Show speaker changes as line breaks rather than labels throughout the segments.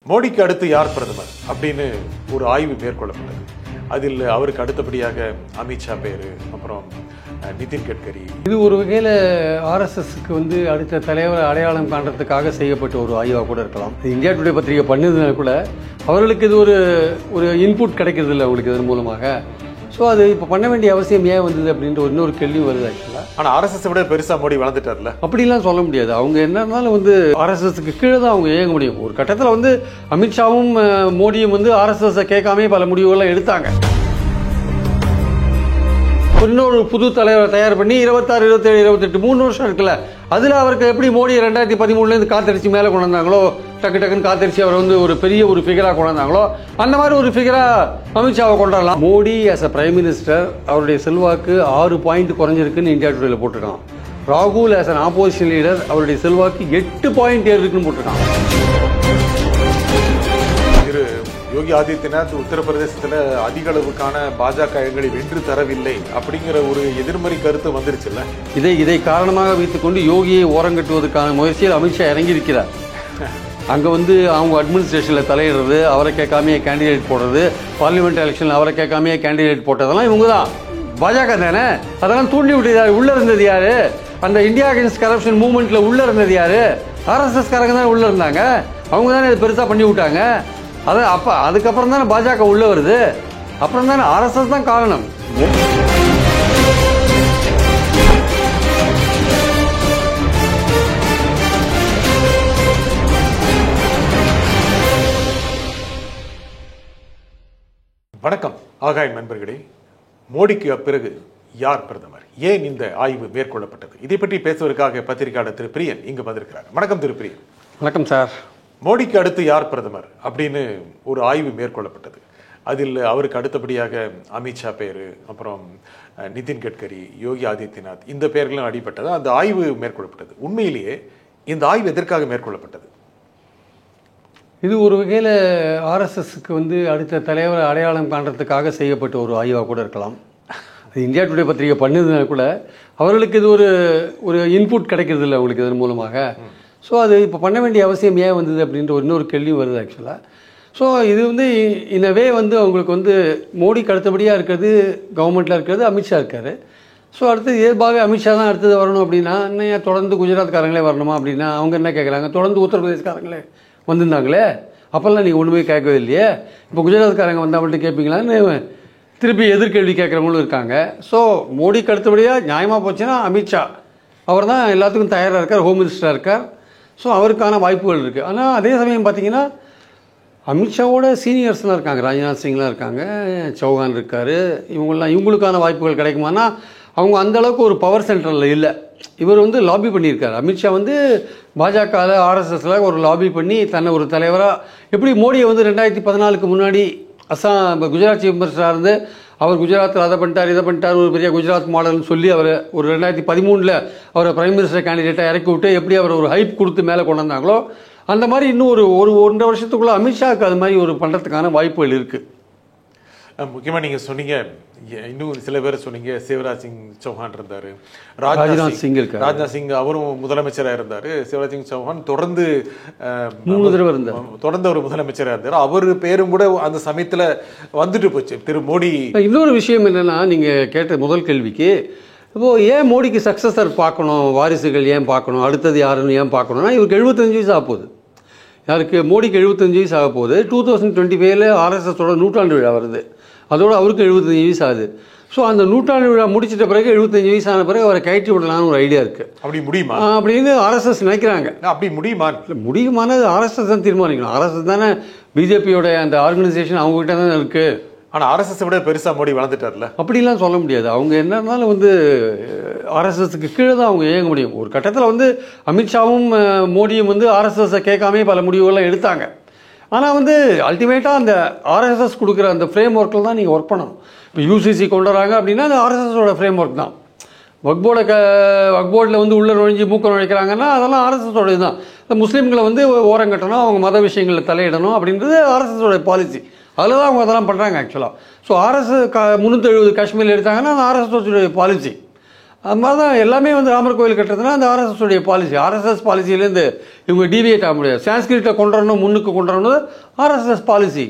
மோடிக்கு அடுத்து யார் பிரதமர் அப்படின்னு ஒரு ஆய்வு மேற்கொள்ளப்பட்டது. அதில் அவருக்கு அடுத்தபடியாக அமித்ஷா பேரு, அப்புறம் நிதின் கட்கரி.
இது ஒரு வகையில் ஆர்எஸ்எஸ்க்கு அடுத்த தலைவர் அடையாளம் காண்றதுக்காக செய்யப்பட்ட ஒரு ஆய்வாக கூட இருக்கலாம். இந்தியா டுடே பத்திரிகை பண்ணதுனால கூட அவர்களுக்கு இது ஒரு இன்புட் கிடைக்கிறது இல்லை அவங்களுக்கு இதன் மூலமாக. ஸோ அது இப்போ பண்ண வேண்டிய அவசியம் ஏன் வந்தது அப்படின்ற இன்னொரு கேள்வி வருது ஆக்சுவலாக.
ஆனால் ஆர்எஸ்எஸ் விட பெருசாக மோடி வளர்ந்துட்டார்ல,
அப்படிலாம் சொல்ல முடியாது. அவங்க என்னன்னாலும் ஆர்எஸ்எஸ்க்கு கீழே தான் அவங்க இயங்க முடியும். ஒரு கட்டத்தில் அமித்ஷாவும் மோடியும் ஆர்எஸ்எஸ்ஸை கேட்காமே பல முடிவுகள்லாம் எடுத்தாங்க. இன்னொரு புது தலைவரை தயார் பண்ணி 26, 27, 28 3 வருஷம் இருக்குல்ல, அதில் அவருக்கு எப்படி மோடி 2013 காத்தடிச்சு மேலே கொண்டு வந்தாங்களோ, டக்குன்னு காத்தடிச்சு அவர் ஒரு பெரிய ஒரு ஃபிகராக கொண்டு வந்தாங்களோ, அந்த மாதிரி ஒரு ஃபிகராக அமித்ஷாவை கொண்டாடலாம். Modi as a prime minister அவருடைய செல்வாக்கு 6 பாயிண்ட் குறைஞ்சிருக்குன்னு இந்தியா டுடேல போட்டிருக்கான். ராகுல் ஆஸ் அன் ஆப்போசிஷன் லீடர் அவருடைய செல்வாக்கு 8 பாயிண்ட் ஏறிருக்குன்னு போட்டிருக்கான்.
யோகி ஆதித்யநாத் உத்தரப்பிரதேசத்தில் அதிக அளவுக்கான பாஜக இடங்களை வென்று தரவில்லை அப்படிங்கிற ஒரு எதிர்மறை கருத்து வந்துருச்சுல்ல.
இதை காரணமாக வைத்துக்கொண்டு யோகியை ஓரங்கட்டுவதற்கான முயற்சியில் அமித்ஷா இறங்கியிருக்கிறார். அங்கே அவங்க அட்மினிஸ்ட்ரேஷனில் தலையிடுறது, அவரை கேட்காமையே கேண்டிடேட் போடுறது, பார்லிமெண்ட் எலெக்ஷனில் அவரை கேட்காமையே கேண்டிடேட் போட்டதெல்லாம் இவங்க தான், பாஜக தானே. அதெல்லாம் தூண்டி விட்டு யார் உள்ளே இருந்தது? யார்? அந்த இந்தியா அகேன்ஸ்ட் கரப்ஷன் மூவ்மெண்ட்டில் உள்ளே இருந்தது யார்? ஆர்எஸ்எஸ் காரங்க தானே உள்ளே இருந்தாங்க. அவங்க தானே இது பெருசாக பண்ணி விட்டாங்க. அதுக்கப்புறம் தானே பாஜக உள்ள வருது. அப்புறம் தானே ஆர்எஸ்எஸ் தான் காரணம்.
வணக்கம் ஆகாயம் நண்பர்களே. மோடிக்கு பிறகு யார் பிரதமர், ஏன் இந்த ஆய்வு மேற்கொள்ளப்பட்டது, இதை பற்றி பேசுவதற்காக பத்திரிகையாளர் திரு பிரியன் இங்கு வந்திருக்கிறார். வணக்கம் திரு பிரியன்.
வணக்கம் சார்.
மோடிக்கு அடுத்து யார் பிரதமர் அப்படின்னு ஒரு ஆய்வு மேற்கொள்ளப்பட்டது. அதில் அவருக்கு அடுத்தபடியாக அமித்ஷா பேரு, அப்புறம் நிதின் கட்கரி, யோகி ஆதித்யநாத், இந்த பெயர்களும் அடிபட்டது. அந்த ஆய்வு மேற்கொள்ளப்பட்டது. உண்மையிலேயே இந்த ஆய்வு எதற்காக மேற்கொள்ளப்பட்டது?
இது ஒரு வகையில் ஆர்எஸ்எஸ்க்கு அடுத்த தலைவர் அடையாளம் காண்றதுக்காக செய்யப்பட்ட ஒரு ஆய்வாக கூட இருக்கலாம். அது இந்தியா டுடே பத்திரிகை பண்ணதுனால கூட அவர்களுக்கு இது ஒரு இன்புட் கிடைக்கிறது இல்லை அவங்களுக்கு இதன் மூலமாக. ஸோ அது இப்போ பண்ண வேண்டிய அவசியம் ஏன் வந்தது அப்படின்ற இன்னொரு கேள்வி வருது ஆக்சுவலாக. ஸோ இது இன்னவே அவங்களுக்கு மோடிக்கு அடுத்தபடியாக இருக்கிறது, கவர்மெண்ட்டில் இருக்கிறது அமித்ஷா இருக்கார். ஸோ அடுத்து இயல்பாகவே அமித்ஷா தான் அடுத்தது வரணும் அப்படின்னா, இன்னும் தொடர்ந்து குஜராத்காரங்களே வரணுமா அப்படின்னா அவங்க என்ன கேட்குறாங்க? தொடர்ந்து உத்தரப்பிரதேசக்காரங்களே வந்திருந்தாங்களே, அப்போல்லாம் நீங்கள் ஒன்றுமே கேட்கவே இல்லையே, இப்போ குஜராத்காரங்க வந்தால் மட்டும் கேட்பீங்களான்னு திருப்பி எதிர்கேள்வி கேட்குறவங்களும் இருக்காங்க. ஸோ மோடிக்கு அடுத்தபடியாக நியாயமாக போச்சுன்னா அமித்ஷா அவர் தான் எல்லாத்துக்கும் தயாராக இருக்கார், ஹோம் மினிஸ்டராக இருக்கார். ஸோ அவருக்கான வாய்ப்புகள் இருக்குது. ஆனால் அதே சமயம் பார்த்தீங்கன்னா அமித்ஷாவோட சீனியர்ஸ்லாம் இருக்காங்க, ராஜ்நாத் சிங்லாம் இருக்காங்க, சௌஹான் இருக்கார். இவங்களுக்கான வாய்ப்புகள் கிடைக்குமானா அவங்க அந்தளவுக்கு ஒரு பவர் சென்டரில் இல்லை. இவர் லாபி பண்ணியிருக்கார். அமித்ஷா பாஜகவில் ஆர்எஸ்எஸில் ஒரு லாபி பண்ணி தன்னை ஒரு தலைவராக, எப்படி மோடியை 2014க்கு முன்னாடி குஜராத் சீஃப் மினிஸ்டராக இருந்து அவர் குஜராத்தில் அதை பண்ணிட்டார் இதை பண்ணிட்டார், ஒரு பெரிய குஜராத் மாடல்னு சொல்லி அவர் ஒரு 2013 அவரை பிரைம் மினிஸ்டர் கேண்டிடேட்டாக இறக்கி விட்டு எப்படி அவர் ஒரு ஹைப் கொடுத்து மேலே கொண்டு வந்தாங்களோ, அந்த மாதிரி இன்னும் ஒரு 1.5 வருஷத்துக்குள்ளே அமித்ஷாவுக்கு அது மாதிரி ஒரு பண்ணுறதுக்கான வாய்ப்புகள் இருக்குது.
முக்கியமாக நீங்கள் சொன்னீங்க, இன்னும் சில பேர் சொன்னீங்க, சிவராஜ் சிங் சௌஹான் இருந்தார்,
ராஜ்நாத் சிங் இருக்கார்,
ராஜ்நாத் சிங் அவரும் முதலமைச்சராக இருந்தார், சிவராஜ் சிங் சௌஹான் தொடர்ந்து
3 தடவை இருந்தார்,
தொடர்ந்து அவர் முதலமைச்சராக இருந்தார். அவர் பேரும் கூட அந்த சமயத்தில் வந்துட்டு போச்சு திரு மோடி.
இன்னொரு விஷயம் என்னென்னா, நீங்கள் கேட்ட முதல் கேள்விக்கு இப்போது ஏன் மோடிக்கு சக்ஸஸர் பார்க்கணும், வாரிசுகள் ஏன் பார்க்கணும், அடுத்தது யாருன்னு ஏன் பார்க்கணும்னா, இவருக்கு 75 வயசு ஆக போகுது. யாருக்கு? மோடிக்கு 75 வயசு ஆக போகுது. 2025 ஆர்எஸ்எஸோட 100ஆண்டு விழா வருது. அதோடு அவருக்கு 75 வயசு ஆகுது. ஸோ அந்த 100ஆண்டு விழா முடிச்சிட்ட பிறகு 75 வயசான பிறகு அவரை கயிற்று விடலான்னு ஒரு ஐடியா இருக்குது.
அப்படி முடியுமா
அப்படின்னு ஆர்எஸ்எஸ் நினைக்கிறாங்க.
அப்படி முடியுமா?
முடியுமானது ஆர்எஸ்எஸ் தான் தீர்மானிக்கணும். ஆர்எஸ்எஸ் தானே பிஜேபியோட அந்த ஆர்கனைசேஷன் அவங்ககிட்ட தானே இருக்குது.
ஆனால் ஆர்எஸ்எஸ் விட பெருசாக மோடி வளர்ந்துட்டார்ல, அப்படிலாம்
சொல்ல முடியாது. அவங்க என்னன்னாலும் ஆர்எஸ்எஸ்க்கு கீழே தான் அவங்க இயங்க முடியும். ஒரு கட்டத்தில் அமித்ஷாவும் மோடியும் ஆர்எஸ்எஸ்ஸை கேட்காமே பல முடிவுகள்லாம் எடுத்தாங்க. ஆனால் அல்டிமேட்டாக அந்த ஆர்எஸ்எஸ் கொடுக்குற அந்த ஃப்ரேம் ஒர்க்கில் தான் நீங்கள் ஒர்க் பண்ணணும். இப்போ யூசிசி கொண்டு வராங்க அப்படின்னா அது ஆர்எஸ்எஸோட ஃப்ரேம் ஒர்க் தான். வக்போர்டில் உள்ள நுழைஞ்சி மூக்க நுழைக்கிறாங்கன்னா அதெல்லாம் ஆர்எஸ்எஸோட இதுதான். இந்த முஸ்லீம்களை ஓரங்கட்டணும், அவங்க மத விஷயங்களில் தலையிடணும் அப்படின்றது ஆர்எஸ்எஸோட பாலிசி. அதில் தான் அவங்க அதெல்லாம் பண்ணுறாங்க ஆக்சுவலாக. ஸோ ஆர்எஸ் 370 காஷ்மீரில் எடுத்தாங்கன்னா அது ஆர்எஸ்எஸோட பாலிசி. அது மாதிரி தான் எல்லாமே வந்து ராமர் கோயில் கட்டுறதுனா அந்த ஆர்எஸ்எஸ் உடைய பாலிசி. ஆர்எஸ்எஸ் பாலிசியிலேருந்து இவங்க டிவியேட் ஆக முடியாது. சான்ஸ்கிரிட்டை கொண்டுறணும், முன்னுக்கு கொண்டுறணும் ஆர்எஸ்எஸ் பாலிசி.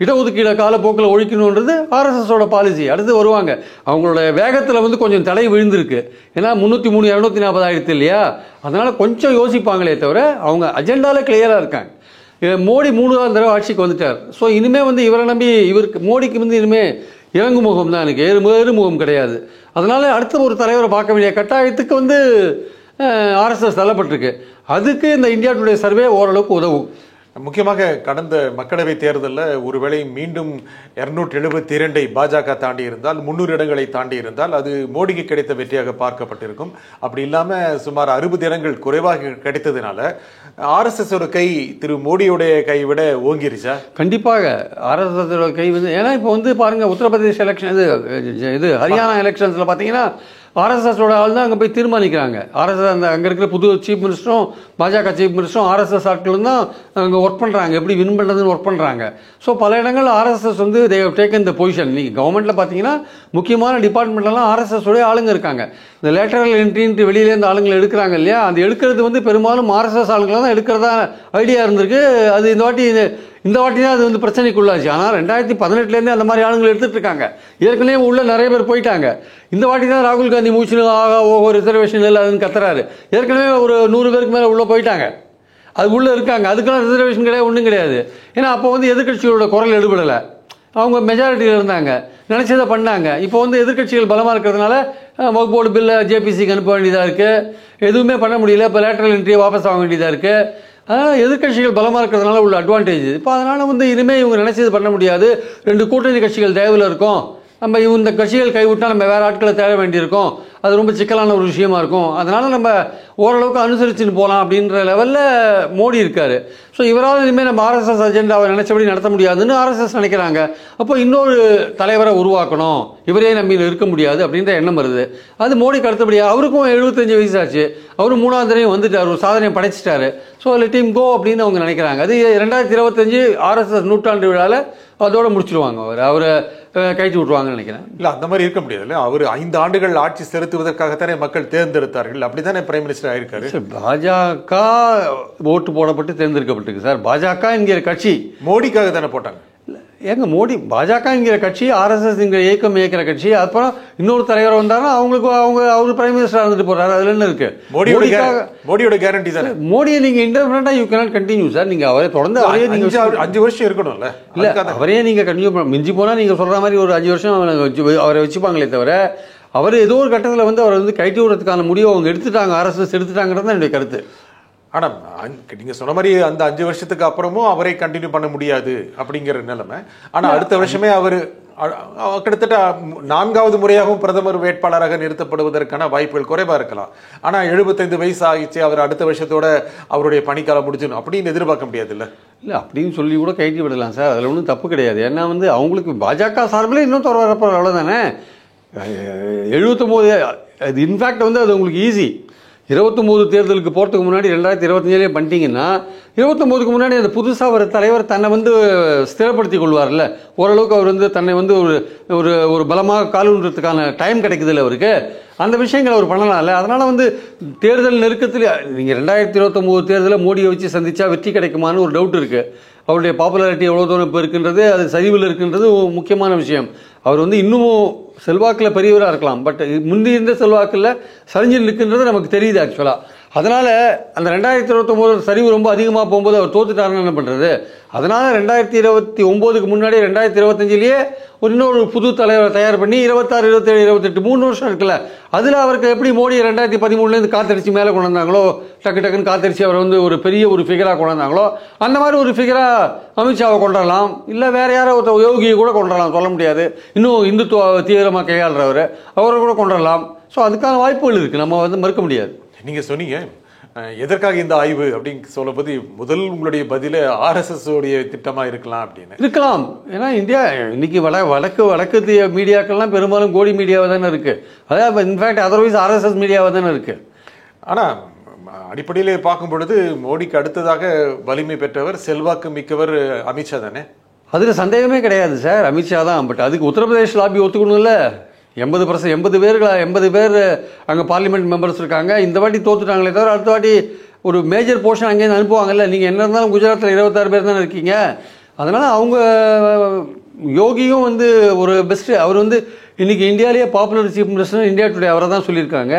இடஒதுக்கீடு காலப்போக்கில் ஒழிக்கணுன்றது ஆர்எஸ்எஸோட பாலிசி. அடுத்து வருவாங்க, அவங்களோட வேகத்தில் வந்து கொஞ்சம் தடை விழுந்திருக்கு. ஏன்னா 303 240 ஆயிடுத்து இல்லையா, அதனால் கொஞ்சம் யோசிப்பாங்களே தவிர அவங்க அஜெண்டாவில் கிளியராக இருக்காங்க. மோடி 3ஆவது தடவை ஆட்சிக்கு வந்துட்டார். ஸோ இனிமேல் வந்து இவரை நம்பி மோடிக்கு வந்து இனிமேல் இறங்கு முகம் தான், எனக்கு ஏறுமுகம் கிடையாது. அதனால் அடுத்த ஒரு தலைவரை பார்க்க வேண்டிய கட்டாயத்துக்கு வந்து ஆர்எஸ்எஸ் தள்ளப்பட்டிருக்கு. அதுக்கு இந்த இந்தியா டுடே சர்வே ஓரளவுக்கு உதவும்.
முக்கியமாக கடந்த மக்களவை தேர்தலில் ஒருவேளை மீண்டும் 272 பாஜக தாண்டி இருந்தால், 300 இடங்களை தாண்டி இருந்தால் அது மோடிக்கு கிடைத்த வெற்றியாக பார்க்கப்பட்டிருக்கும். அப்படி இல்லாமல் சுமார் 60 இடங்கள் குறைவாக கிடைத்ததுனால ஆர்எஸ்எஸோட கை திரு மோடியோடைய கை விட ஓங்கிருச்சா?
கண்டிப்பாக ஆர்எஸ்எஸோட கை வந்து, ஏன்னா இப்போ வந்து பாருங்கள், உத்தரப்பிரதேஷ் எலெக்ஷன் இது ஹரியானா எலெக்ஷன்ஸில் பார்த்தீங்கன்னா ஆர்எஸ்எஸோட ஆள் தான் அங்கே போய் தீர்மானிக்கிறாங்க. ஆர்எஸ்எஸ் அங்கே இருக்கிற புது சீஃப் மினிஸ்டரும் பாஜக சீஃப் மினிஸ்டரும் ஆர்எஸ்எஸ் ஆட்களும் தான் அங்கே ஒர்க் பண்ணுறாங்க, எப்படி வின் பண்ணுறதுன்னு ஒர்க் பண்ணுறாங்க. ஸோ பல இடங்கள் ஆர்எஸ்எஸ் வந்து they have taken the position. நீங்கள் கவர்மெண்ட்டில் பார்த்தீங்கன்னா முக்கியமான டிபார்ட்மெண்ட்லாம் ஆர்எஸ்எஸோடைய ஆளுங்க இருக்காங்க. இந்த லேட்டரல் என்ட்ரின்ட்டு வெளியிலேருந்து ஆளுங்களை எடுக்கிறாங்க இல்லையா, அந்த எடுக்கிறது வந்து பெரும்பாலும் ஆர்எஸ்எஸ் ஆளுங்களை தான் எடுக்கிறதா ஐடியா இருந்திருக்கு. அது இந்த வாட்டி தான் அது வந்து பிரச்சனைக்குள்ளாச்சு. ஆனால் 2018 அந்த மாதிரி ஆளுங்களை எடுத்துகிட்டு இருக்காங்க. ஏற்கனவே உள்ள நிறைய பேர் போயிட்டாங்க. இந்த வாட்டி தான் ராகுல் காந்தி மூச்சுன்னு ரிசர்வேஷன் இல்லை அதுன்னு கத்துறாரு. ஏற்கனவே ஒரு 100 பேருக்கு மேலே உள்ளே போயிட்டாங்க, அது உள்ளே இருக்காங்க. அதுக்கெல்லாம் ரிசர்வேஷன் கிடையாது, ஒன்றும் கிடையாது. ஏன்னா அப்போ வந்து எதிர்கட்சிகளோட குரல் எடுபடலை, அவங்க மெஜாரிட்டியில் இருந்தாங்க, நினச்சதை பண்ணாங்க. இப்போ வந்து எதிர்கட்சிகள் பலமாக இருக்கிறதுனால வக்ஃப் போர்டு பில்லை ஜேபிசிக்கு அனுப்ப வேண்டியதாக இருக்குது, எதுவுமே பண்ண முடியல. இப்போ லேட்டரல் என்ட்ரியை வாபஸ் வாங்க வேண்டியதாக இருக்குது. அதனால் எதிர்கட்சிகள் பலமாக இருக்கிறதுனால உள்ள அட்வான்டேஜ். இப்போ அதனால் வந்து இனிமேல் இவங்க நினச்சது பண்ண முடியாது. 2 கூட்டணி கட்சிகள் தயவில் இருக்கும். நம்ம இந்த கட்சிகள் கைவிட்டால் நம்ம வேறு ஆட்களை தேட வேண்டியிருக்கும். அது ரொம்ப சிக்கலான ஒரு விஷயமா இருக்கும். அதனால் நம்ம ஓரளவுக்கு அனுசரிச்சுன்னு போகலாம் அப்படின்ற லெவலில் மோடி இருக்கார். ஸோ இவரால் இனிமேல் நம்ம ஆர்எஸ்எஸ் அஜெண்டாவை நினச்சபடி நடத்த முடியாதுன்னு ஆர்எஸ்எஸ் நினைக்கிறாங்க. அப்போ இன்னொரு தலைவரை உருவாக்கணும், இவரே நம்பி இருக்க முடியாது அப்படின்ற எண்ணம் வருது. அது மோடிக்கு அடுத்தபடியாக அவருக்கும் 75 வயசு ஆச்சு, அவரும் 3ஆவது தடவையும் வந்துட்டார், ஒரு சாதனையை படைச்சிட்டாரு. ஸோ லெட் ஹிம் கோ அப்படின்னு அவங்க நினைக்கிறாங்க. அது 2025 ஆர்எஸ்எஸ் நூற்றாண்டு விழாவில் அதோட முடிச்சிடுவாங்க, அவரை கழிச்சு விட்டுருவாங்கன்னு நினைக்கிறேன்.
இல்லை, அந்த மாதிரி இருக்க முடியாது இல்லை. அவர் 5 ஆண்டுகள் ஆட்சி செலுத்துவதற்காகத்தானே மக்கள் தேர்ந்தெடுத்தார்கள். அப்படித்தானே பிரைம் மினிஸ்டர் ஆயிருக்காரு.
பாஜக ஓட்டு போடப்பட்டு தேர்ந்தெடுக்கப்பட்டிருக்கு சார். பாஜக என்கிற கட்சி
மோடிக்காக தானே போட்டாங்க.
ஏங்க மோடி பாஜக என்கிற கட்சி, ஆர்எஸ்எஸ் என்கிற இயக்கம் இயக்கிற கட்சி. அப்புறம் இன்னொரு தலைவர் வந்தாலும் அவர் பிரைம் மினிஸ்டர் இருந்துட்டு போறாரு. அதுல என்ன இருக்கு?
மோடியோட கேரண்டி தானே.
மோடியை நீங்க இன்டெஃபினட்டா யூ கேனாட் கண்டினியூ சார். நீங்க அவரே தொடர்ந்து அவரே நீங்க
5 வருஷம் இருக்கணும்ல.
இல்ல, அவரே நீங்க கண்டினியூ மிஞ்சி போனா நீங்க சொல்ற மாதிரி ஒரு 5 வருஷம் அவரை வச்சுப்பாங்களே தவிர, அவர் ஏதோ ஒரு கட்டத்தில் வந்து அவர் வந்து கைட்டு விடுறதுக்கான முடிவை அவங்க எடுத்துட்டாங்க, ஆர்எஸ்எஸ் எடுத்துட்டாங்கிறது தான் என்னுடைய கருத்து.
ஆனால் நீங்கள் சொன்ன மாதிரி அந்த 5 வருஷத்துக்கு அப்புறமும் அவரை கண்டினியூ பண்ண முடியாது அப்படிங்கிற நிலைமை. ஆனால் அடுத்த வருஷமே அவர் கிட்டத்தட்ட 4வது முறையாகவும் பிரதமர் வேட்பாளராக நிறுத்தப்படுவதற்கான வாய்ப்புகள் குறைவாக இருக்கலாம். ஆனால் 75 வயசு ஆகிடுச்சு, அவர் அடுத்த வருஷத்தோட அவருடைய பணிக்காலம் முடிஞ்சிடும் அப்படின்னு எதிர்பார்க்க முடியாது. இல்லை
அப்படின்னு சொல்லி கூட கைட்டி விடலாம் சார், அதில் ஒன்றும் தப்பு கிடையாது. ஏன்னா வந்து அவங்களுக்கு பாஜக சார்பில் இன்னும் வரப்போகிற அவ்வளோதானே. 79 அது இன்ஃபேக்ட் வந்து அது உங்களுக்கு ஈஸி. 29 தேர்தலுக்கு போகிறதுக்கு முன்னாடி 2025 பண்ணிட்டீங்கன்னா 29க்கு முன்னாடி அந்த புதுசாக ஒரு தலைவர் தன்னை வந்து ஸ்திரப்படுத்தி கொள்வார்ல, ஓரளவுக்கு அவர் வந்து தன்னை வந்து ஒரு பலமாக காலூன்றதுக்கான டைம் கிடைக்குதுல்ல அவருக்கு. அந்த விஷயங்கள் அவர் பண்ணலாம்ல. அதனால் வந்து தேர்தல் நெருக்கத்தில் நீங்கள் 2029 தேர்தலில் மோடியை வச்சு சந்தித்தா வெற்றி கிடைக்குமான்னு ஒரு டவுட் இருக்குது. அவருடைய பாப்புலாரிட்டி எவ்வளோ தூரம் இப்போ இருக்குன்றது, அது சரிவில் இருக்குன்றது முக்கியமான விஷயம். அவர் வந்து இன்னமும் செல்வாக்கில் பெரியவராக இருக்கலாம், பட் முந்தி இருந்த செல்வாக்கில் சரிஞ்சு நிற்கின்றது நமக்கு தெரியுது ஆக்சுவலாக. அதனால் அந்த 2029 சரிவு ரொம்ப அதிகமாக போகும்போது அவர் தோத்துட்டாருன்னு என்ன பண்ணுறது? அதனால் 2029க்கு முன்னாடி 2025லேயே இன்னொரு புது தலைவரை தயார் பண்ணி 26, 27, 28 3 வருஷம் இருக்குல்ல, அதில் அவருக்கு எப்படி மோடி 2013 காத்தடிச்சு மேலே கொண்டு வந்தாங்களோ, டக்குன்னு காத்தடிச்சு அவர் வந்து ஒரு பெரிய ஒரு ஃபிகராக கொண்டு வந்தாங்களோ, அந்த மாதிரி ஒரு ஃபிகராக அமித்ஷாவை கொண்டுடலாம். இல்லை வேறு யாரோ ஒருத்தர் யோகியை கூட கொண்டுடலாம், சொல்ல முடியாது. இன்னும் இந்துத்துவ தீவிரமாக கையாளுறவர் அவரை கூட கொண்டுடலாம். ஸோ அதுக்கான வாய்ப்புகள் இருக்குது, நம்ம வந்து மறுக்க முடியாது.
நீங்கள் சொன்னீங்க எதற்காக இந்த ஆய்வு அப்படின்னு சொல்லும்போது முதல் உங்களுடைய பதில ஆர்எஸ்எஸ் உடைய திட்டமாக இருக்கலாம்.
ஏன்னா இந்தியா இன்னைக்கு வடக்கு மீடியாக்கள்லாம் பெரும்பாலும் கோடி மீடியாவை தானே இருக்குது. அதாவது இன்ஃபேக்ட் அதர்வைஸ் ஆர்எஸ்எஸ் மீடியாவை தானே இருக்குது.
ஆனால் அடிப்படையிலே பார்க்கும் பொழுது மோடிக்கு அடுத்ததாக வலிமை பெற்றவர், செல்வாக்கு மிக்கவர் அமித்ஷா தானே.
அதில் சந்தேகமே கிடையாது சார், அமித்ஷா தான். பட் அதுக்கு உத்தரப்பிரதேஷ் லாபி ஒத்துக்கணும்ல. 80 பேர் அங்கே பார்லிமெண்ட் மெம்பர்ஸ் இருக்காங்க. இந்த வாட்டி தோத்துட்டாங்களே தவிர அடுத்த வாட்டி ஒரு மேஜர் போர்ஷன் அங்கேருந்து அனுப்புவாங்கல்ல. நீங்கள் என்ன இருந்தாலும் குஜராத்தில் 26 பேர் தானே இருக்கீங்க. அதனால் அவங்க யோகியும் வந்து ஒரு பெஸ்ட்டு. அவர் வந்து இன்றைக்கி இந்தியாவிலேயே popular chief minister India today அவரை தான் சொல்லியிருக்காங்க.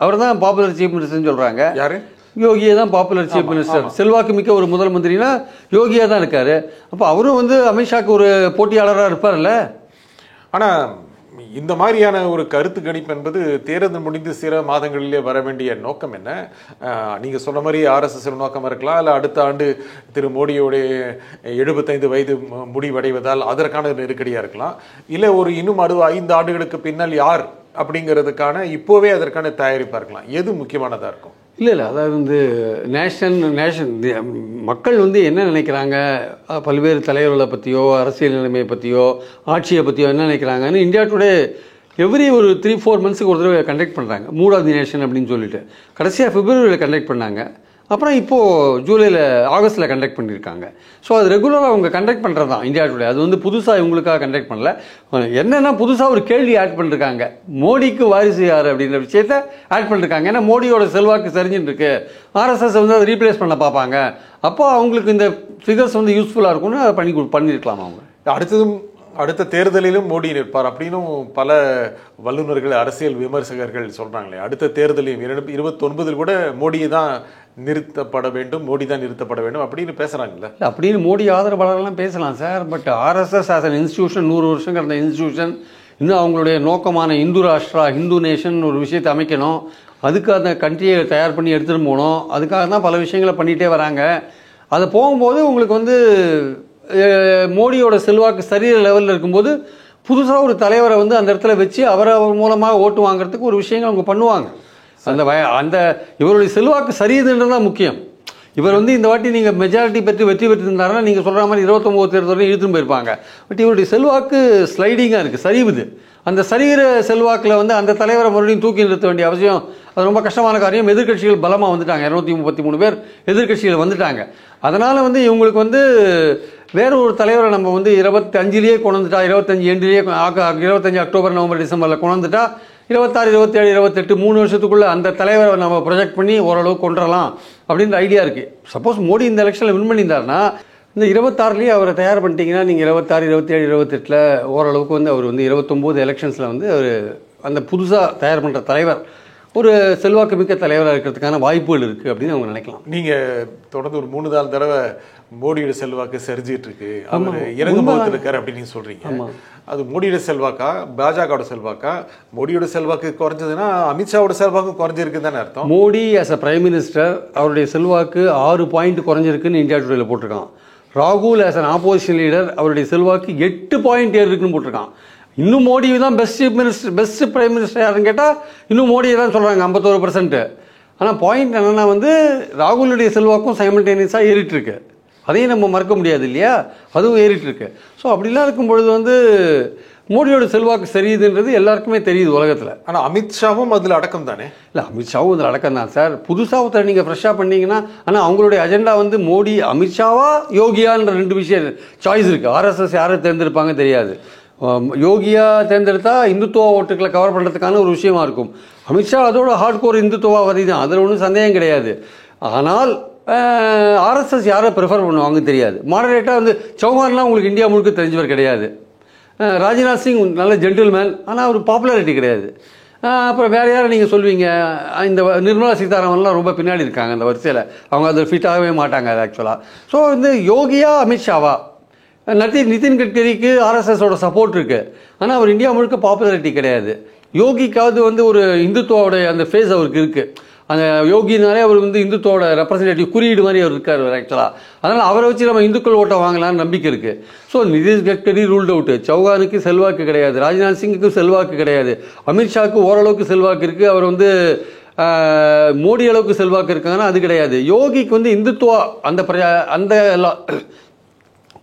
அவர் தான் பாப்புலர் சீஃப் மினிஸ்டர்னு சொல்கிறாங்க.
யார்?
யோகியே தான் பாப்புலர் சீஃப் மினிஸ்டர். செல்வாக்கு மிக்க ஒரு முதல் மந்திரினா யோகியா தான் இருக்காரு. அப்போ அவரும் வந்து அமித்ஷாக்கு ஒரு போட்டியாளராக இருப்பார்ல.
ஆனால் இந்த மாதிரியான ஒரு கருத்து கணிப்பு என்பது தேர்தல் முடிந்து சில மாதங்களிலே வர வேண்டிய நோக்கம் என்ன? நீங்கள் சொன்ன மாதிரி ஆர்எஸ்எஸ் நோக்கம் இருக்கலாம், இல்லை அடுத்த ஆண்டு திரு மோடியோடைய 75 வயது முடிவடைவதால் அதற்கான நெருக்கடியாக இருக்கலாம், இல்லை ஒரு இன்னும் 5 ஆண்டுகளுக்கு பின்னால் யார் அப்படிங்கிறதுக்கான இப்போவே அதற்கான தயாரிப்பாக இருக்கலாம். எது முக்கியமானதாக இருக்கும்?
இல்லை அதாவது வந்து நேஷன் மக்கள் வந்து என்ன நினைக்கிறாங்க, பல்வேறு தலைவர்களை பற்றியோ அரசியல் நிலைமையை பற்றியோ ஆட்சியை பற்றியோ என்ன நினைக்கிறாங்கன்னு இந்தியா டுடே எவ்ரி ஒரு 3-4 மந்த்ஸுக்கு ஒரு தடவை கண்டக்ட் பண்ணுறாங்க. மூட் ஆஃப் தி நேஷன் அப்படின்னு சொல்லிட்டு கடைசியாக பிப்ரவரியில் கண்டக்ட் பண்ணாங்க. அப்புறம் இப்போது ஆகஸ்ட்டில் கண்டக்ட் பண்ணியிருக்காங்க. ஸோ அது ரெகுலராக அவங்க கண்டக்ட் பண்ணுறது தான் இந்தியா டுடே. அது வந்து புதுசாக இவங்களுக்காக கண்டக்ட் பண்ணல. என்னென்னா புதுசாக ஒரு கேள்வி ஆட் பண்ணிருக்காங்க, மோடிக்கு வாரிசு யார் அப்படின்ற விஷயத்த ஆட் பண்ணிருக்காங்க. ஏன்னா மோடியோட செல்வாக்கு சரிஞ்சுட்டு இருக்கு, ஆர்எஸ்எஸ் வந்து அதை ரீப்ளேஸ் பண்ண பார்ப்பாங்க. அப்போ அவங்களுக்கு இந்த ஃபிகர்ஸ் வந்து யூஸ்ஃபுல்லாக இருக்கும்னு அதை பண்ணியிருக்கலாம் அவங்க.
அடுத்த தேர்தலிலும் மோடி நிற்பார் அப்படின்னு பல வல்லுநர்கள் அரசியல் விமர்சகர்கள் சொல்றாங்களே. அடுத்த தேர்தலையும் 2029 கூட மோடியை தான் நிறுத்தப்பட வேண்டும், மோடி தான் நிறுத்தப்பட வேண்டும் அப்படின்னு பேசுறாங்கல்ல.
அப்படின்னு மோடி ஆதரவாளர்கள்லாம் பேசலாம் sir. But RSS as an institution 100 வருஷம் கடந்த இன்ஸ்டிடியூஷன் இன்னும் அவங்களுடைய நோக்கமான இந்து ராஷ்டிரா ஹிந்து நேஷன் ஒரு விஷயத்தை அமைக்கணும், அதுக்கு அந்த கண்ட்ரியை தயார் பண்ணி எடுத்துகிட்டு போகணும், அதுக்காக தான் பல விஷயங்களை பண்ணிகிட்டே வராங்க. அதை போகும்போது உங்களுக்கு வந்து மோடியோட செல்வாக்கு சரீர லெவலில் இருக்கும்போது புதுசாக ஒரு தலைவரை வந்து அந்த இடத்துல வச்சு அவர் மூலமாக ஓட்டு வாங்குறதுக்கு ஒரு விஷயங்கள் அவங்க பண்ணுவாங்க. அந்த இவருடைய செல்வாக்கு சரியுதுன்றது தான் முக்கியம். இவர் வந்து இந்த வாட்டி நீங்கள் மெஜாரிட்டி பெற்று வெற்றி பெற்றிருந்தாருன்னா நீங்கள் சொல்கிற மாதிரி 29 தேர்தலையும் இழுத்துன்னு போயிருப்பாங்க. பட் இவருடைய செல்வாக்கு ஸ்லைடிங்காக இருக்குது, சரிவுது. அந்த சரிகிற செல்வாக்கில் வந்து அந்த தலைவரை மறுபடியும் தூக்கி நிறுத்த வேண்டிய அவசியம், அது ரொம்ப கஷ்டமான காரியம். எதிர்கட்சிகள் பலமாக வந்துட்டாங்க, 233 பேர் எதிர்கட்சிகள் வந்துட்டாங்க. அதனால் வந்து இவங்களுக்கு வந்து வேற ஒரு தலைவரை நம்ம வந்து 25லேயே கொண்டு வந்துட்டா, 25 எண்டிலேயே 25 அக்டோபர் நவம்பர் டிசம்பரில் கொண்டு வந்துட்டா 26 27 28 3 வருஷத்துக்குள்ளே அந்த தலைவரை நம்ம ப்ரொஜெக்ட் பண்ணி ஓரளவுக்கு கொண்டுறலாம் அப்படின்ற ஐடியா இருக்குது. சப்போஸ் மோடி இந்த எலெக்ஷனில் வின் பண்ணியிருந்தாருன்னா இந்த 26லேயே அவரை தயார் பண்ணிட்டீங்கன்னா நீங்கள் 26 27 28 ஓரளவுக்கு வந்து அவர் வந்து 29 எலெக்ஷன்ஸில் வந்து அவர் அந்த புதுசாக தயார் பண்ணுற தலைவர் ஒரு செல்வாக்கு மிக்க தலைவராக இருக்கிறதுக்கான வாய்ப்புகள் இருக்குது அப்படின்னு அவங்க நினைக்கலாம்.
நீங்கள் தொடர்ந்து ஒரு 3-4 தடவை மோடியோட செல்வாக்கு சரிஞ்சிட்டு இருக்கு, அவர் இறங்குமுகத்தில் இருக்காரு அப்படின்னு சொல்றீங்க. அது மோடியோட செல்வாக்கா பாஜகவோட செல்வாக்கா? மோடியோட செல்வாக்கு குறைஞ்சதுன்னா அமித்ஷாவோட செல்வாக்கு குறைஞ்சிருக்குன்னு தானே அர்த்தம்.
Modi as a prime minister அவருடைய செல்வாக்கு 6 பாயிண்ட் குறைஞ்சிருக்குன்னு இந்தியா டுடேல போட்டிருக்கான். ராகுல் ஆஸ் அன் ஆப்போசிஷன் லீடர் அவருடைய செல்வாக்கு 8 பாயிண்ட் இருக்குன்னு போட்டிருக்கான். இன்னும் மோடி தான் பெஸ்ட் பிரைம் மினிஸ்டர் யாருன்னு கேட்டால் இன்னும் மோடியை தான் சொல்கிறாங்க 51%. ஆனால் பாயிண்ட் என்னென்னா வந்து ராகுலுடைய செல்வாக்கும் சைமல்டேனியஸாக ஏறிட்டுருக்கு, அதையும் நம்ம மறக்க முடியாது இல்லையா, அதுவும் ஏறிட்டுருக்கு. ஸோ அப்படிலாம் இருக்கும் பொழுது வந்து மோடியோட செல்வாக்கு சரியுதுன்றது எல்லாருக்குமே தெரியுது உலகத்தில்.
ஆனால் அமித்ஷாவும் அதில் அடக்கம் தானே?
இல்லை, அமித்ஷாவும் அதில் அடக்கம் தான் சார். புதுசாக ஒருத்தர் நீங்கள் ஃப்ரெஷ்ஷாக பண்ணீங்கன்னா, ஆனால் அவங்களுடைய அஜெண்டா வந்து மோடி அமித்ஷாவா யோகியான்ற 2 விஷயம் சாய்ஸ் இருக்குது. ஆர்எஸ்எஸ் யாரை தேர்ந்தெடுப்பாங்க தெரியாது. யோகியா தேர்ந்தெடுத்தா இந்துத்துவ ஓட்டுக்களை கவர் பண்ணுறதுக்கான ஒரு விஷயமா இருக்கும். அமித்ஷா அதோட ஹார்ட் கோர் இந்துத்துவவாதி தான், அதில் ஒன்றும் சந்தேகம் கிடையாது. ஆனால் ஆர்எஸ்எஸ் யாரை ப்ரிஃபர் பண்ணுவாங்க தெரியாது. மாடரேட்டாக வந்து சௌஹான்லாம் உங்களுக்கு இந்தியா முழுக்க தெரிஞ்சவர் கிடையாது. ராஜ்நாத் சிங் நல்ல ஜென்டில்மேன், ஆனால் ஒரு பாப்புலாரிட்டி கிடையாது. அப்புறம் வேறு யாரை நீங்கள் சொல்வீங்க? இந்த நிர்மலா சீதாராமன்லாம் ரொம்ப பின்னாடி இருக்காங்க அந்த வரிசையில், அவங்க அதில் ஃபிட் ஆகவே மாட்டாங்க அது ஆக்சுவலாக. ஸோ இந்த யோகியா அமித்ஷாவா? நிதின் கட்கரிக்கு ஆர்எஸ்எஸோட சப்போர்ட் இருக்குது, ஆனால் அவர் இந்தியா முழுக்க பாப்புலாரிட்டி கிடையாது. யோகிக்காவது வந்து ஒரு இந்துத்துவோட அந்த ஃபேஸ் அவருக்கு இருக்குது. அந்த யோகினாலே அவர் வந்து இந்துத்துவோட ரெப்ரஸன்டேட்டிவ் குறியீடு மாதிரி அவர் இருக்கார் ஆக்சுவலாக. அதனால் அவரை வச்சு நம்ம இந்துக்கள் ஓட்டை வாங்கலான்னு நம்பிக்கை இருக்குது. So Nitin Gadkari ruled out. சௌஹானுக்கு செல்வாக்கு கிடையாது, ராஜ்நாத் சிங்குக்கு செல்வாக்கு கிடையாது, அமித்ஷாவுக்கு ஓரளவுக்கு செல்வாக்கு இருக்குது, அவர் வந்து மோடி அளவுக்கு செல்வாக்கு இருக்காங்கன்னா அது கிடையாது. யோகிக்கு வந்து இந்துத்துவா அந்த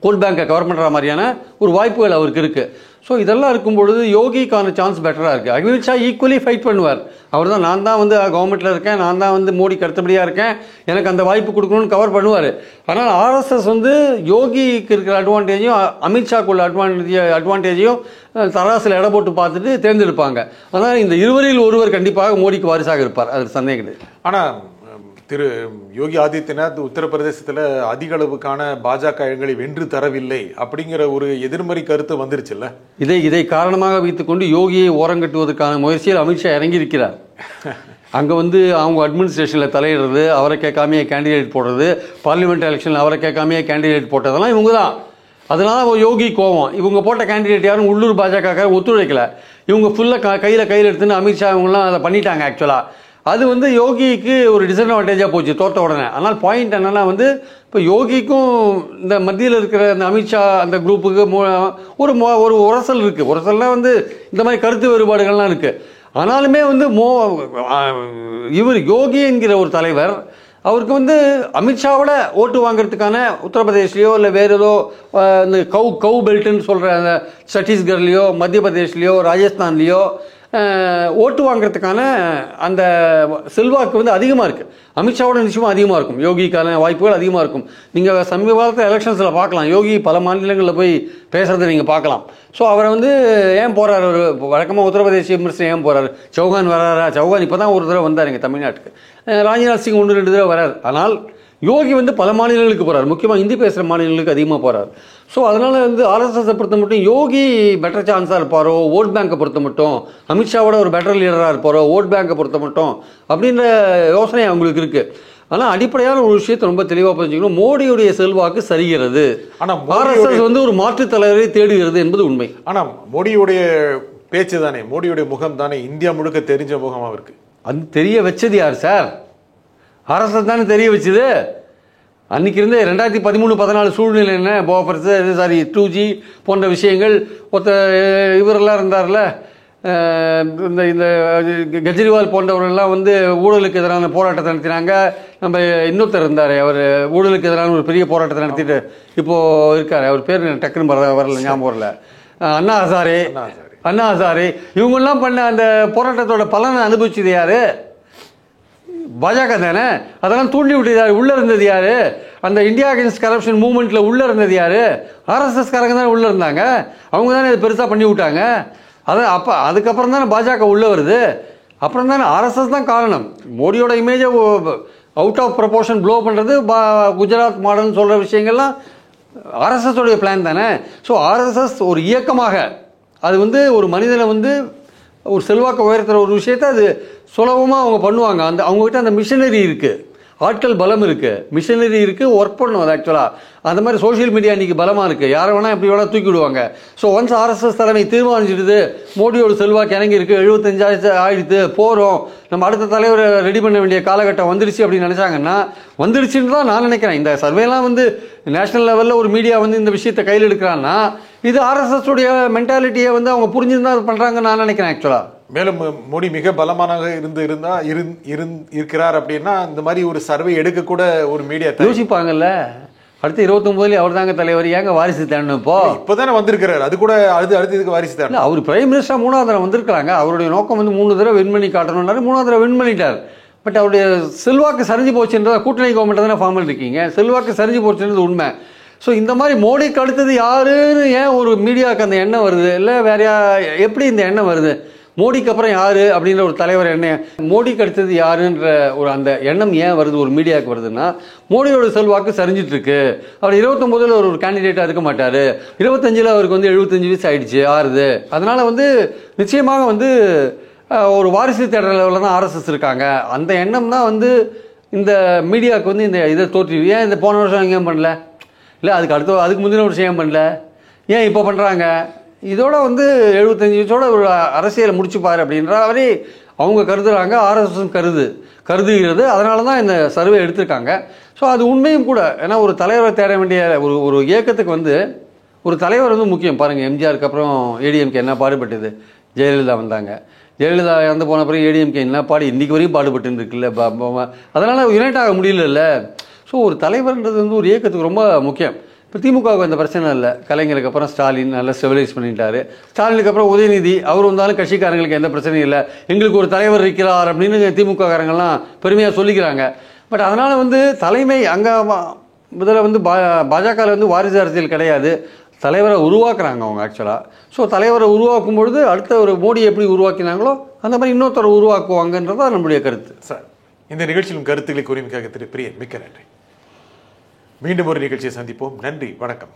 கோல் பேங்கை கவர் பண்ணுற மாதிரியான ஒரு வாய்ப்புகள் அவருக்கு இருக்குது. ஸோ இதெல்லாம் இருக்கும் பொழுது யோகிக்கான சான்ஸ் பெட்டராக இருக்குது. அமித்ஷா ஈக்குவலி ஃபைட் பண்ணுவார். அவர் தான் நான் தான் வந்து கவர்மெண்ட்டில் இருக்கேன், நான் தான் வந்து மோடிக்கு அடுத்தபடியாக இருக்கேன், எனக்கு அந்த வாய்ப்பு கொடுக்கணும்னு கவர் பண்ணுவார். ஆனால் ஆர்எஸ்எஸ் வந்து யோகிக்கு இருக்கிற அட்வான்டேஜையும் அமித்ஷாக்குள்ள அட்வான்டேஜையும் தராசில் எடை போட்டு பார்த்துட்டு தேர்ந்தெடுப்பாங்க. ஆனால் இந்த இருவரில் ஒருவர் கண்டிப்பாக மோடிக்கு வாரிசாக இருப்பார், அது சந்தேகம் கிடையாது.
ஆனால் திரு யோகி ஆதித்யநாத் உத்தரப்பிரதேசத்தில் அதிக அளவுக்கான பாஜக இடங்களை வென்று தரவில்லை அப்படிங்கிற ஒரு எதிர்மறை கருத்து வந்துருச்சுல்ல.
இதை காரணமாக வைத்துக்கொண்டு யோகியை ஓரங்கட்டுவதற்கான முயற்சியில் அமித்ஷா இறங்கியிருக்கிறார். அங்கே வந்து அவங்க அட்மினிஸ்ட்ரேஷனில் தலையிடுறது, அவரை கேட்காமையே கேண்டிடேட் போடுறது, பார்லிமெண்ட் எலெக்ஷனில் அவரை கேட்காமையே கேண்டிடேட் போட்டதெல்லாம் இவங்க தான். அதனால யோகி கோவம், இவங்க போட்ட கேண்டிடேட் யாரும் உள்ளூர் பாஜக ஒத்துழைக்கல, இவங்க ஃபுல்லாக கையில் எடுத்துன்னு அமித்ஷா இவங்களாம் அதை பண்ணிட்டாங்க. ஆக்சுவலாக அது வந்து யோகிக்கு ஒரு டிஸ்அட்வான்டேஜாக போச்சு தோற்ற உடனே. ஆனால் பாயிண்ட் என்னென்னா வந்து இப்போ யோகிக்கும் இந்த மத்தியில் இருக்கிற இந்த அமித்ஷா அந்த குரூப்புக்கு ஒரு உரசல் இருக்குது. உரசல்னால் வந்து இந்த மாதிரி கருத்து வேறுபாடுகள்லாம் இருக்குது. ஆனாலுமே வந்து இவர் யோகி என்கிற ஒரு தலைவர், அவருக்கு வந்து அமித்ஷாவோட ஓட்டு வாங்கிறதுக்கான உத்தரப்பிரதேஷ்லேயோ இல்லை வேறு ஏதோ இந்த கவு பெல்ட்டுன்னு சொல்கிற அந்த சத்தீஸ்கர்லேயோ மத்திய பிரதேஷ்லேயோ ராஜஸ்தான்லேயோ ஓட்டு வாங்கிறதுக்கான அந்த செல்வாக்கு வந்து அதிகமாக இருக்குது. அமித்ஷாவோட நிச்சயமாக அதிகமாக இருக்கும், யோகிக்கான வாய்ப்புகள் அதிகமாக இருக்கும். நீங்கள் சமீப காலத்தில் எலெக்ஷன்ஸில் பார்க்கலாம், யோகி பல மாநிலங்களில் போய் பேசுகிறத நீங்கள் பார்க்கலாம். ஸோ அவரை வந்து ஏன் போகிறார், ஒரு வழக்கமாக உத்தரப்பிரதேச விமர்சனம் ஏன் போகிறார், சௌகான் வராரா, சௌகான் இப்போ தான் ஒரு தடவை வந்தார் இங்கே தமிழ்நாட்டுக்கு, ராஜ்நாத் சிங் 1-2 தடவை வரார். ஆனால் யோகி வந்து பல மாநிலங்களுக்கு போகிறார், முக்கியமாக ஹிந்தி பேசுகிற மாநிலங்களுக்கு அதிகமாக போகிறார். ஸோ அதனால் வந்து ஆர்எஸ்எஸை பொறுத்த மட்டும் யோகி பெட்டர் சான்ஸாக இருப்பாரோ, ஓட் பேங்கை பொறுத்த மட்டும் அமித்ஷாவோட ஒரு பெட்டர் லீடராக இருப்பாரோ ஓட் பேங்கை பொறுத்த மட்டும் அப்படின்ற யோசனை அவங்களுக்கு இருக்குது. ஆனால் அடிப்படையான ஒரு விஷயத்தை ரொம்ப தெளிவாக புரிஞ்சுக்கணும், மோடியுடைய செல்வாக்கு சரிகிறது. ஆனால் ஆர்எஸ்எஸ் வந்து ஒரு மாற்றுத் தலைவரை தேடுகிறது என்பது உண்மை.
ஆனால் மோடியுடைய பேச்சு தானே, மோடியுடைய முகம் தானே இந்தியா முழுக்க தெரிஞ்ச முகமாக இருக்குது.
அது தெரிய வச்சது யார் சார்? ஆர்எஸ்எஸ் தானே தெரிய வச்சுது. அன்றைக்கி இருந்த 2013-14 சூழ்நிலை என்ன, சாரி 2G போன்ற விஷயங்கள், இவரெல்லாம் இருந்தார்ல, இந்த கெஜ்ரிவால் போன்றவர்கள்லாம் வந்து ஊழலுக்கு எதிரான போராட்டத்தை நடத்தினாங்க. நம்ம இன்னொருத்தர் இருந்தார், அவர் ஊழலுக்கு எதிரான ஒரு பெரிய போராட்டத்தை நடத்திட்டு இப்போது இருக்கார், அவர் பேர் டக்குன்னு வரல, ஞாபகம் வரல, அண்ணா ஹசாரே. இவங்கெல்லாம் பண்ண அந்த போராட்டத்தோட பலனை அனுபவிச்சது யார்? பாஜக தானே. அதெல்லாம் தூண்டி விட்டது யார்? உள்ளே இருந்தது யார்? அந்த இந்தியா அகேன்ஸ்ட் கரப்ஷன் மூவ்மெண்ட்டில் உள்ளே இருந்தது யார்? ஆர்எஸ்எஸ்காரங்க தானே உள்ளே இருந்தாங்க, அவங்க தானே இது பெருசாக பண்ணி விட்டாங்க. அதுக்கப்புறம் தானே பாஜக உள்ளே வருது, அப்புறம் தானே ஆர்எஸ்எஸ் தான் காரணம். மோடியோட இமேஜை அவுட் ஆஃப் ப்ரொபோர்ஷன் ப்ளோ பண்ணுறது, குஜராத் மாடல்னு சொல்கிற விஷயங்கள்லாம் ஆர்எஸ்எஸோடைய பிளான் தானே. ஸோ ஆர்எஸ்எஸ் ஒரு இயக்கமாக அது வந்து ஒரு மனிதனை வந்து ஒரு செல்வாக்க உயர்த்துற ஒரு விஷயத்தை அது சுலபமாக அவங்க பண்ணுவாங்க. அவங்ககிட்ட அந்த மிஷினரி இருக்குது, ஆட்கள் பலம் இருக்குது, மிஷினரி இருக்குது, ஒர்க் பண்ணும். அது ஆக்சுவலாக அந்த மாதிரி சோஷியல் மீடியா இன்றைக்கி பலமாக இருக்குது, யாரை வேணால் எப்படி வேணால் தூக்கி விடுவாங்க. ஸோ ஒன்ஸ் ஆர்எஸ்எஸ் தலைமை தீர்மானிச்சிடுது, மோடியோட செல்வாக்கு இறங்கி இருக்குது, 75 ஆயிடுத்து, போகிறோம், நம்ம அடுத்த தலைவரை ரெடி பண்ண வேண்டிய காலகட்டம் வந்துடுச்சு அப்படின்னு நினச்சாங்கன்னா, வந்துடுச்சுன்னு தான் நான் நினைக்கிறேன். இந்த சர்வேலாம் வந்து நேஷனல் லெவலில் ஒரு மீடியா வந்து இந்த விஷயத்தை கையில் எடுக்கிறான்னா, இது ஆர்எஸ்எஸ் உடைய மென்டாலிட்டியை வந்து அவங்க புரிஞ்சுருந்தா அது பண்ணுறாங்கன்னு நான் நினைக்கிறேன் ஆக்சுவலாக.
மேலும் மோடி மிக பலமானாக இருக்கிறார் அப்படின்னா இந்த மாதிரி ஒரு சர்வே எடுக்க கூட ஒரு மீடியா
யோசிப்பாங்கல்ல. அடுத்து 29 அவர் தாங்க தலைவர், ஏங்க வாரிசு தேடணும்?
இப்போதானே வந்திருக்கிறார், அது கூட அடுத்து இதுக்கு வாரிசு தேடணும்.
அவர் பிரைம் மினிஸ்டர் 3வது தடவை வந்திருக்கிறாங்க. அவருடைய நோக்கம் வந்து 3 தடவை வின் பண்ணி காட்டணும்னாரு, 3வது தடவை வின் பண்ணிட்டார். பட் அவருடைய செல்வாக்கு சரிஞ்சு போச்சுன்றத, கூட்டணி கவர்மெண்ட் தானே ஃபார்ம் பண்ணிருக்கீங்க, செல்வாக்கு சரிஞ்சு போச்சுன்றது உண்மை. ஸோ இந்த மாதிரி மோடிக்கு அடுத்தது யாருன்னு ஏன் ஒரு மீடியாவுக்கு அந்த எண்ணம் வருது, இல்லை வேற எப்படி இந்த எண்ணம் வருது, மோடிக்கு அப்புறம் யார் அப்படின்ற ஒரு தலைவர் எண்ணம், மோடிக்கு அடுத்தது யாருன்ற ஒரு அந்த எண்ணம் ஏன் வருது ஒரு மீடியாவுக்கு வருதுன்னா, மோடியோட செல்வாக்கு சரிஞ்சிட்ருக்கு. அவர் 29 ஒரு கேண்டிடேட்டாக இருக்க மாட்டார், 25 அவருக்கு வந்து 75 வயசு ஆயிடுச்சு ஆறுது. அதனால் வந்து நிச்சயமாக வந்து ஒரு வாரிசு தேடுற லெவலில் தான் ஆர்எஸ்எஸ் இருக்காங்க. அந்த எண்ணம் தான் வந்து இந்த மீடியாவுக்கு வந்து இந்த இதை தோற்றி, ஏன் இந்த போன வருஷம் எங்கேயும் பண்ணல, இல்லை அதுக்கு முந்தின வருஷம் ஏன் பண்ணல, ஏன் இப்போ பண்ணுறாங்க, இதோட வந்து 75 வயசோட ஒரு அரசியலை முடிச்சுப்பார் அப்படின்ற மாதிரி அவங்க கருதுகிறாங்க, ஆர்எஸ்எஸும் கருதுகிறது. அதனால தான் இந்த சர்வே எடுத்திருக்காங்க. ஸோ அது உண்மையும் கூட. ஏன்னா ஒரு தலைவரை தேட வேண்டிய ஒரு இயக்கத்துக்கு வந்து ஒரு தலைவர் வந்து முக்கியம். பாருங்கள், எம்ஜிஆருக்கு அப்புறம் ஏடிஎம்கே என்ன பாடுபட்டது, ஜெயலலிதா வந்தாங்க, ஜெயலலிதா இறந்து போன பிறகு ஏடிஎம்கே என்ன இன்றைக்கி வரையும் பாடுபட்டு இருக்குல்ல, அதனால் யுனைட் ஆக முடியல. ஸோ ஒரு தலைவர்ன்றது வந்து ஒரு இயக்கத்துக்கு ரொம்ப முக்கியம். இப்போ திமுகவுக்கு அந்த பிரச்சனை இல்லை. கலைஞருக்கு அப்புறம் ஸ்டாலின் நல்லா ஸ்டெபிலைஸ் பண்ணிட்டாரு. ஸ்டாலினுக்கு அப்புறம் உதயநிதி அவர் வந்தாலும் கட்சிக்காரங்களுக்கு எந்த பிரச்சனையும் இல்லை, எங்களுக்கு ஒரு தலைவர் இருக்கிறார் அப்படின்னு திமுக காரங்கள்லாம் பெருமையாக சொல்லிக்கிறாங்க. பட் அதனால் வந்து தலைமை அங்கே இதில் வந்து பாஜகவில் வந்து வாரிசு அரசியல் கிடையாது, தலைவரை உருவாக்குறாங்க அவங்க ஆக்சுவலாக. ஸோ தலைவரை உருவாக்கும் பொழுது அடுத்த ஒரு மோடி எப்படி உருவாக்கினாங்களோ அந்த மாதிரி இன்னொருத்தரை உருவாக்குவாங்கன்றதான் நம்முடைய கருத்து.
சார், இந்த நிகழ்ச்சியின் கருத்துக்களை கூறியமைக்காக திரு பிரியன் மிக்க நன்றி. மீண்டும் ஒரு நிகழ்ச்சியை சந்திப்போம். நன்றி, வணக்கம்.